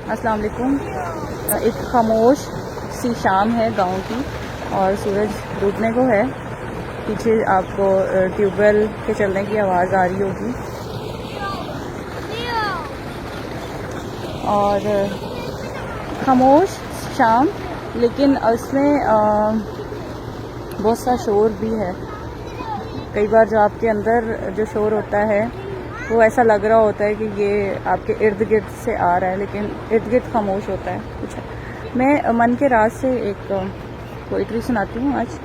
السلام علیکم. ایک خاموش سی شام ہے گاؤں کی اور سورج ڈوبنے کو ہے. پیچھے آپ کو ٹیوب ویل کے چلنے کی آواز آ رہی ہوگی. اور خاموش شام لیکن اس میں بہت سا شور بھی ہے. کئی بار جو آپ کے اندر جو شور ہوتا ہے وہ ایسا لگ رہا ہوتا ہے کہ یہ آپ کے ارد گرد سے آ رہا ہے، لیکن ارد گرد خاموش ہوتا ہے. کچھ میں من کے راز سے ایک پوئٹری سناتی ہوں آج.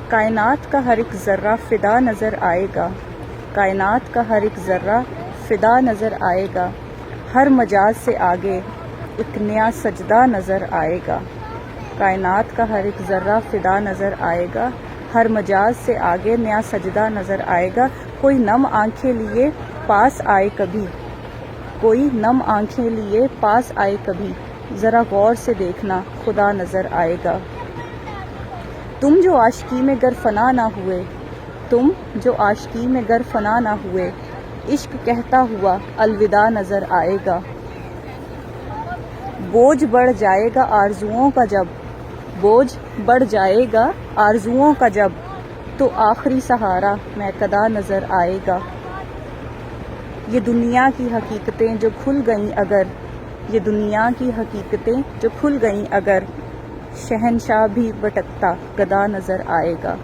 کائنات کا ہر ایک ذرہ فدا نظر آئے گا، کائنات کا ہر ایک ذرہ فدا نظر آئے گا، ہر مجاز سے آگے ایک نیا سجدہ نظر آئے گا. کائنات کا ہر ایک ذرہ فدا نظر آئے گا، ہر مجاز سے آگے نیا سجدہ نظر آئے گا. کوئی نم آنکھیں لیے پاس آئے کبھی، کوئی نم آنکھیں لیے پاس آئے کبھی، ذرا غور سے دیکھنا خدا نظر آئے گا. تم جو عاشقی میں گر فنا نہ ہوئے، تم جو عاشقی میں گر فنا نہ ہوئے، عشق کہتا ہوا الوداع نظر آئے گا. بوجھ بڑھ جائے گا آرزوؤں کا جب، بوجھ بڑھ جائے گا آرزوؤں کا جب، تو آخری سہارا میکدہ نظر آئے گا. یہ دنیا کی حقیقتیں جو کھل گئیں اگر، یہ دنیا کی حقیقتیں جو کھل گئیں اگر، شہنشاہ بھی بھٹکتا گدا نظر آئے گا.